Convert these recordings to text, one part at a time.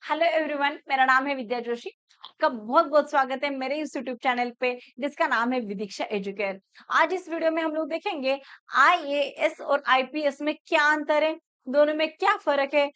Hello everyone, मेरा नाम है विद्या जोशी। आपका बहुत बहुत स्वागत है मेरे इस यूट्यूब चैनल पे जिसका नाम है विदीक्षा एजुकेयर। आज इस वीडियो में हम लोग देखेंगे आईएएस और आईपीएस में क्या अंतर है, दोनों में क्या फर्क है,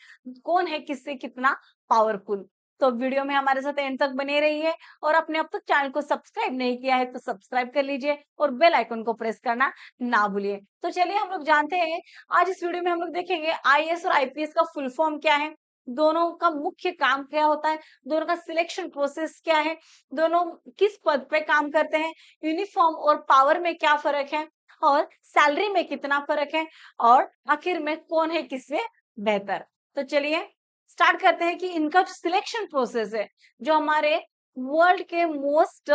कौन है किससे कितना पावरफुल। तो वीडियो में हमारे साथ एंड तक बने रहिए और आपने अब तक चैनल को सब्सक्राइब नहीं किया है तो सब्सक्राइब कर लीजिए और बेल आइकन को प्रेस करना ना भूलिए। तो चलिए हम लोग जानते हैं, आज इस वीडियो में हम लोग देखेंगे आईएएस और आईपीएस का फुल फॉर्म क्या है, दोनों का मुख्य काम क्या होता है, दोनों का सिलेक्शन प्रोसेस क्या है, दोनों किस पद पे काम करते हैं, यूनिफॉर्म और पावर में क्या फर्क है और सैलरी में कितना फर्क है और आखिर में कौन है किससे बेहतर। तो चलिए स्टार्ट करते हैं कि इनका जो सिलेक्शन प्रोसेस है, जो हमारे वर्ल्ड के मोस्ट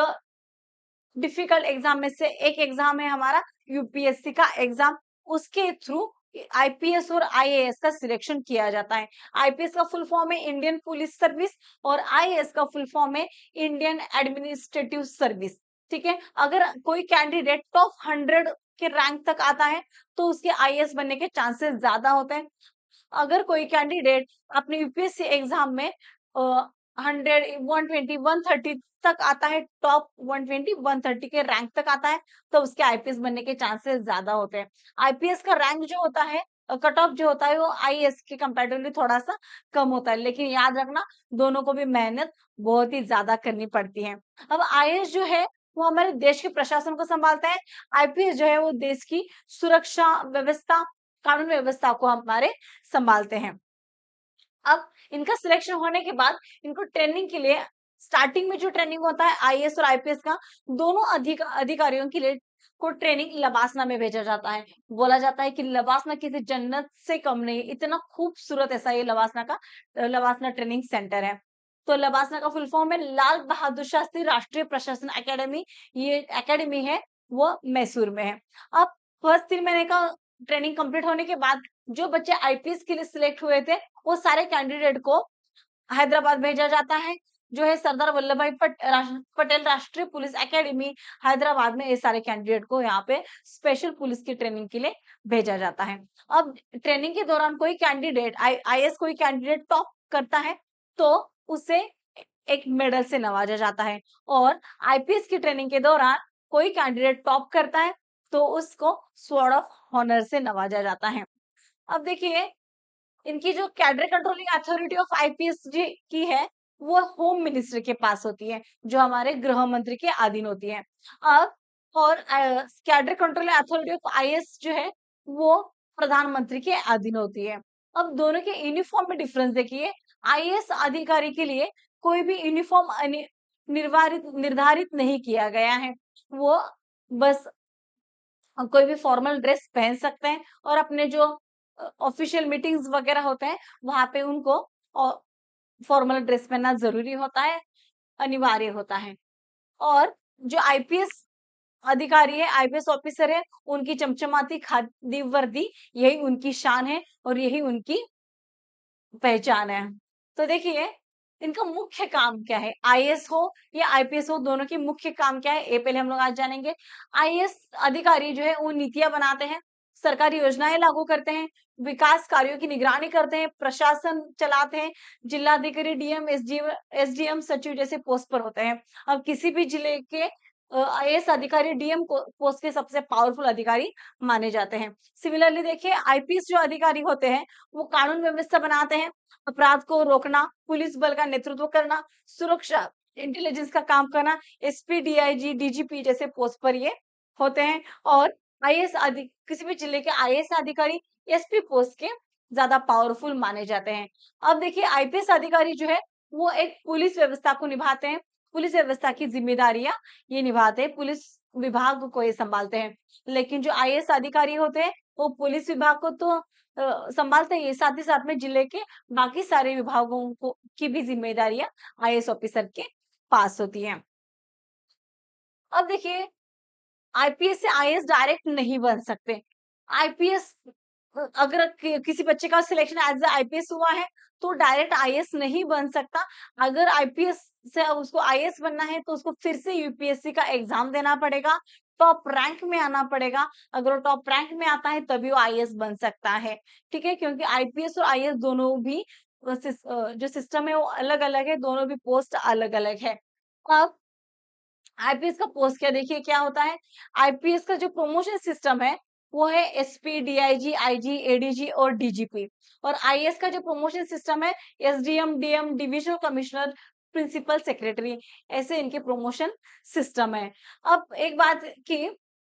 डिफिकल्ट एग्जाम में से एक एग्जाम है हमारा यूपीएससी का एग्जाम, उसके थ्रू आईपीएस और आईएएस का सिलेक्शन किया जाता है। आईपीएस का फुल फॉर्म है इंडियन पुलिस सर्विस और आईएएस का फुल फॉर्म है इंडियन एडमिनिस्ट्रेटिव सर्विस। ठीक है, अगर कोई कैंडिडेट टॉप 100 के रैंक तक आता है तो उसके आईएएस बनने के चांसेस ज्यादा होते हैं। अगर कोई कैंडिडेट अपने यूपीएससी एग्जाम में 100 120 130 तक आता है, टॉप 120 130 के रैंक तक आता है, तो उसके आईपीएस बनने के चांसेस ज्यादा होते हैं। आईपीएस का रैंक जो होता है, कट ऑफ जो होता है वो आईएएस के कंपैरेटिवली थोड़ा सा कम होता है, लेकिन याद रखना दोनों को भी मेहनत बहुत ही ज्यादा करनी पड़ती है। अब आईएएस जो है वो हमारे देश के प्रशासन को संभालता है, आईपीएस जो है वो देश की सुरक्षा व्यवस्था, कानून व्यवस्था को हमारे संभालते हैं। अब इनका सिलेक्शन होने के बाद इनको ट्रेनिंग के लिए, स्टार्टिंग में जो ट्रेनिंग होता है आईएएस और आईपीएस का, दोनों अधिकारियों के लिए को ट्रेनिंग लबासना में भेजा जाता है। बोला जाता है कि लबासना किसी जन्नत से कम नहीं, इतना खूबसूरत ऐसा ये लबासना ट्रेनिंग सेंटर है। तो लबासना का फुल फॉर्म है लाल बहादुर शास्त्री राष्ट्रीय प्रशासन एकेडमी। ये एकेडमी है वो मैसूर में है। अब फर्स्ट 3 महीने का ट्रेनिंग कंप्लीट होने के बाद जो बच्चे आईपीएस के लिए सिलेक्ट हुए थे वो सारे कैंडिडेट को हैदराबाद भेजा जाता है, जो है सरदार वल्लभ भाई पटेल राष्ट्रीय पुलिस एकेडमी हैदराबाद में। ये सारे कैंडिडेट को यहाँ पे स्पेशल पुलिस की ट्रेनिंग के लिए भेजा जाता है। अब ट्रेनिंग के दौरान कोई कैंडिडेट आईएएस कोई कैंडिडेट टॉप करता है तो उसे एक मेडल से नवाजा जाता है, और आईपीएस की ट्रेनिंग के दौरान कोई कैंडिडेट टॉप करता है तो उसको स्वॉर्ड ऑफ ऑनर से नवाजा जाता है। अब देखिए, इनकी जो cadre controlling authority of IPS जी की है वो होम मिनिस्टर के पास होती है, जो हमारे गृह मंत्री के अधीन होती है। अब और cadre controlling authority of IAS जो है वो प्रधानमंत्री के अधीन होती है। अब दोनों के यूनिफॉर्म में डिफरेंस देखिए, आईएएस अधिकारी के लिए कोई भी यूनिफॉर्म निर्धारित नहीं किया गया है। वो बस कोई भी फॉर्मल ड्रेस पहन सकते हैं और अपने जो ऑफिशियल मीटिंग्स वगैरह होते हैं वहां पे उनको फॉर्मल ड्रेस पहनना जरूरी होता है, अनिवार्य होता है। और जो आईपीएस अधिकारी है, आईपीएस ऑफिसर है, उनकी चमचमाती खादी वर्दी यही उनकी शान है और यही उनकी पहचान है। तो देखिए इनका मुख्य काम क्या है, आईएएस हो या आईपीएस हो, दोनों की मुख्य काम क्या है ये पहले हम लोग आज जानेंगे। आईएएस अधिकारी जो है वो नीतियां बनाते हैं, सरकारी योजनाएं लागू करते हैं, विकास कार्यों की निगरानी करते हैं, प्रशासन चलाते हैं, जिलाधिकारी, डीएम, एसडीएम, सचिव जैसे पोस्ट पर होते हैं। अब किसी भी जिले के आईएएस अधिकारी डीएम पोस्ट के सबसे पावरफुल अधिकारी माने जाते हैं। सिमिलरली देखिए, आईपीएस जो अधिकारी होते हैं वो कानून व्यवस्था बनाते हैं, अपराध को रोकना, पुलिस बल का नेतृत्व करना, सुरक्षा इंटेलिजेंस का काम करना, एसपी, डीआईजी, डीजीपी जैसे पोस्ट पर ये होते हैं। और किसी भी जिले के आईएएस अधिकारी एसपी पोस्ट के ज्यादा पावरफुल माने जाते हैं। अब देखिए, आईपीएस अधिकारी जो है वो एक पुलिस व्यवस्था को निभाते हैं, पुलिस व्यवस्था की जिम्मेदारियां ये निभाते हैं, पुलिस विभाग को ये संभालते हैं। लेकिन जो आईएएस अधिकारी होते हैं वो पुलिस विभाग को तो संभालते ही, साथ ही साथ में जिले के बाकी सारे विभागों को की भी जिम्मेदारियां आईएएस ऑफिसर के पास होती हैं। अब देखिए, आईपीएस से आईएएस डायरेक्ट नहीं बन सकते। आईपीएस अगर किसी बच्चे का सिलेक्शन एज ए आईपीएस हुआ है तो डायरेक्ट आईएएस नहीं बन सकता। अगर आईपीएस से उसको आईएएस बनना है तो उसको फिर से यूपीएससी का एग्जाम देना पड़ेगा, टॉप रैंक में आना पड़ेगा। अगर वो टॉप रैंक में आता है तभी वो आईएएस बन सकता है। ठीक है, क्योंकि आईपीएस और आईएएस दोनों भी जो सिस्टम है वो अलग-अलग है, दोनों भी पोस्ट अलग-अलग है। अब आईपीएस का पोस्ट क्या देखिए क्या होता है, आईपीएस का जो प्रमोशन सिस्टम है वो है एसपी, डीआईजी, आईजी, एडीजी और डीजीपी। और आईएएस का जो प्रमोशन सिस्टम है SDM, DM, divisional commissioner, principal secretary, ऐसे इनके प्रमोशन सिस्टम है। अब एक बात कि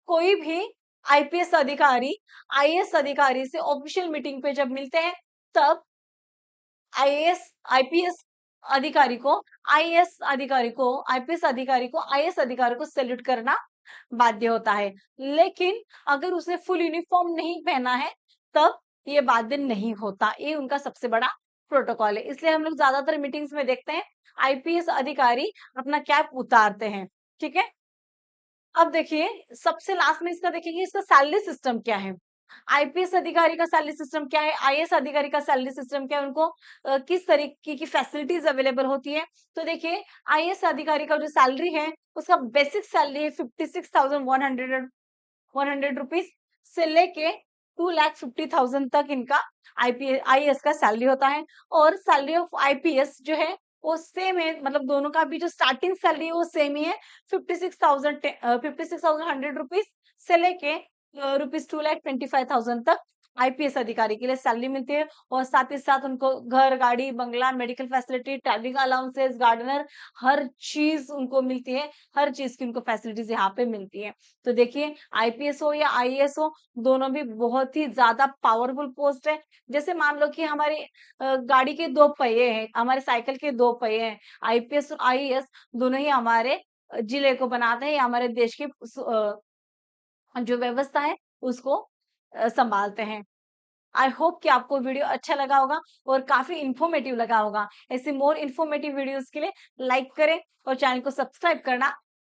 कोई भी आईपीएस अधिकारी आईएएस अधिकारी से ऑफिशियल मीटिंग पे जब मिलते हैं तब आईएएस आईपीएस अधिकारी को आईएएस अधिकारी को आईपीएस अधिकारी को आईएएस अधिकारी को सैल्यूट करना बाध्य होता है। लेकिन अगर उसने फुल यूनिफॉर्म नहीं पहना है तब ये बाध्य नहीं होता। ये उनका सबसे बड़ा प्रोटोकॉल है। इसलिए हम लोग ज्यादातर मीटिंग्स में देखते हैं आईपीएस अधिकारी अपना कैप उतारते हैं। ठीक है? अब देखिए सबसे लास्ट में इसका देखेंगे इसका सैलरी सिस्टम क्या है। आईपीएस अधिकारी का सैलरी सिस्टम क्या है, आईएएस अधिकारी का सैलरी सिस्टम क्या है, उनको किस तरीके की फैसिलिटीज अवेलेबल होती है। तो देखिए आईएएस अधिकारी का जो सैलरी है उसका बेसिक सैलरी है 56,100 रुपीज से लेके 2,50,000 तक इनका आईपीएस आईएएस का सैलरी होता है। और सैलरी ऑफ आईपीएस जो है वो सेम है, मतलब दोनों का भी जो स्टार्टिंग सैलरी है वो सेम ही है, 56,100 रुपीज से लेके रुपीज 2,25,000 तक आईपीएस अधिकारी के लिए सैलरी मिलती है। और साथ ही साथ उनको घर, गाड़ी, बंगला, medical facility, travelling allowances, gardener, हर चीज उनको मिलती है। हर चीज की उनको फैसिलिटीज यहाँ पे मिलती है। तो देखिए आईपीएस हो या आईएएस हो, दोनों भी बहुत ही ज्यादा पावरफुल पोस्ट है। जैसे मान लो कि हमारे गाड़ी के दो पहिए हैं, हमारे साइकिल के दो पहिए हैं, आईपीएस और आईएएस दोनों ही हमारे जिले को बनाते हैं या हमारे देश की जो व्यवस्था है उसको संभालते हैं। आई होप कि आपको वीडियो अच्छा लगा होगा और काफी इंफॉर्मेटिव लगा होगा। ऐसे मोर इंफॉर्मेटिव वीडियोस के लिए लाइक करें और चैनल को सब्सक्राइब करना